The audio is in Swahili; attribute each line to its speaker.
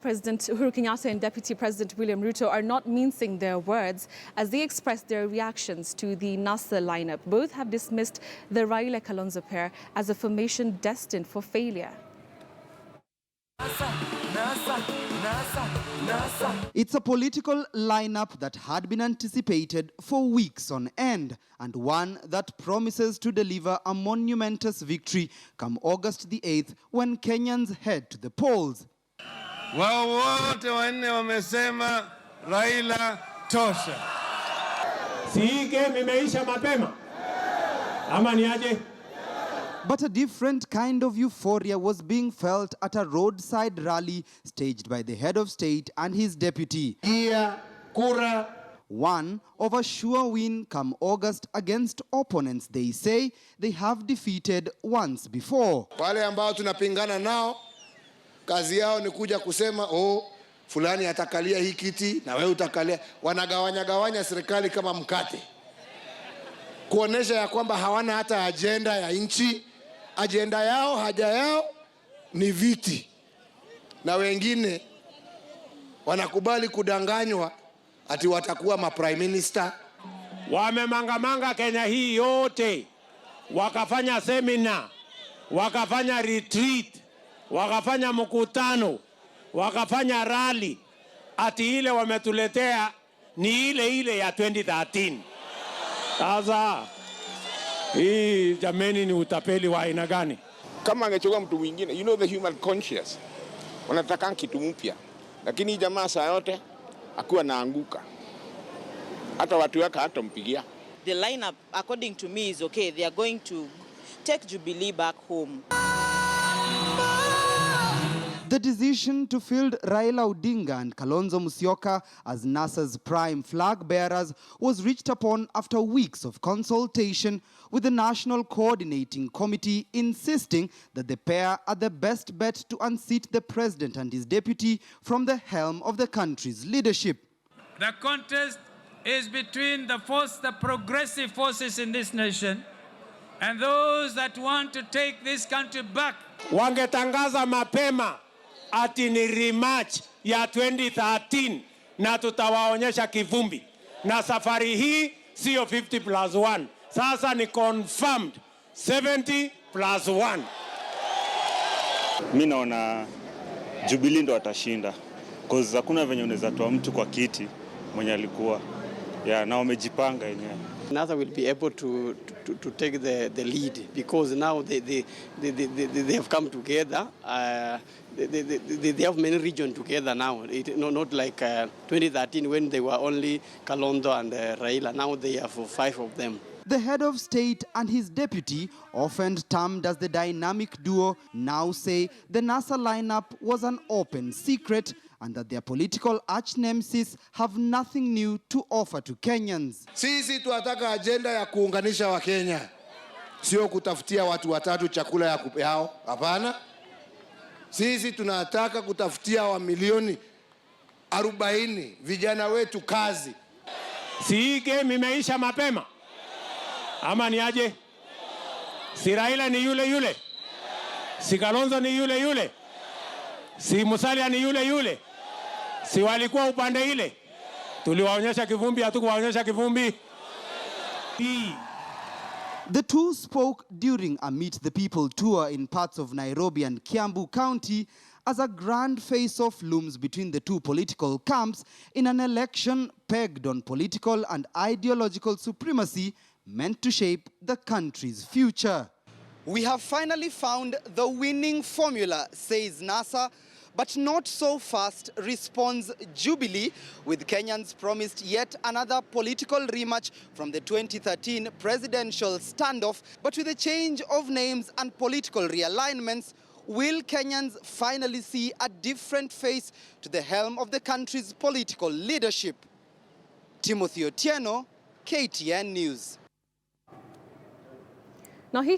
Speaker 1: President Uhuru Kenyatta and Deputy President William Ruto are not mincing their words as they express their reactions to the NASA lineup. Both have dismissed the Raila Kalonzo pair as a formation destined for failure.
Speaker 2: It's a political lineup that had been anticipated for weeks on end, and one that promises to deliver a monumentous victory come August the 8th when Kenyans head to the polls.
Speaker 3: Wao wote wanne wamesema Raila tosha.
Speaker 4: Si game imeisha mapema ama ni aje?
Speaker 2: But a different kind of euphoria was being felt at a roadside rally staged by the head of state and his deputy. One of a sure win come August against opponents they say they have defeated once before.
Speaker 5: Wale ambao tunapingana nao kazi yao ni kuja kusema fulani atakalia hii kiti na wewe utakalia. Wanagawanya serikali kama mkate, kuonesha ya kwamba hawana hata agenda ya nchi. Agenda yao, haja yao ni viti, na wengine wanakubali kudanganywa ati watakuwa ma prime minister.
Speaker 4: Wamemangamanga Kenya hii yote, wakafanya seminar, wakafanya retreat, wakafanya mkutano, wakafanya rally, ati ile wametuletea ni ile ya 2013. Sasa hii jameni ni utapeli wa aina gani?
Speaker 6: Kama angechukua mtu mwingine, you know the human conscience, wanataka kitu mpya, lakini jamaa saa yote akuwa naanguka, hata watu wake hatampigia.
Speaker 7: The lineup according to me is okay. They are going to take Jubilee back home.
Speaker 2: The decision to field Raila Odinga and Kalonzo Musyoka as NASA's prime flag bearers was reached upon after weeks of consultation, with the National Coordinating Committee insisting that the pair are the best bet to unseat the president and his deputy from the helm of the country's leadership.
Speaker 8: The contest is between the progressive forces in this nation and those that want to take this country back.
Speaker 4: Wangetangaza mapema ati ni rematch ya 2013 na tutawaonyesha kivumbi, na safari hii sio 50+1, sasa ni confirmed 70+1.
Speaker 9: Mimi naona Jubilee ndo atashinda, cause hakuna venye unaweza toa mtu kwa kiti mwenye alikuwa na wamejipanga yenyewe.
Speaker 10: NASA will be able to take the lead because now they have come together. They have many regions together now. Not like 2013 when they were only Kalonzo and Raila. Now they have 5 of them.
Speaker 2: The head of state and his deputy, often termed as the dynamic duo, now say the NASA lineup was an open secret and that their political arch-nemesis have nothing new to offer to Kenyans.
Speaker 5: Sisi tunataka agenda ya kuunganisha wa Kenya, sio kutafutia watu watatu chakula ya kupeao. Hapana. Sisi tunataka kutafutia wa milioni 40 vijana wetu kazi.
Speaker 4: Si game imeisha mapema ama ni aje? Si Raila ni yule, si Kalonzo ni yule, si Musalia ni yule, si walikuwa upande ile, tuliwaonyesha kivumbi, hatukuwaonyesha kivumbi.
Speaker 2: The two spoke during a Meet the People tour in parts of Nairobi and Kiambu County as a grand face-off looms between the two political camps in an election pegged on political and ideological supremacy meant to shape the country's future. We have finally found the winning formula, says NASA, but not so fast, responds Jubilee, with Kenyans promised yet another political rematch from the 2013 presidential standoff. But with a change of names and political realignments, will Kenyans finally see a different face to the helm of the country's political leadership? Timothy Otieno, KTN News.
Speaker 1: Now he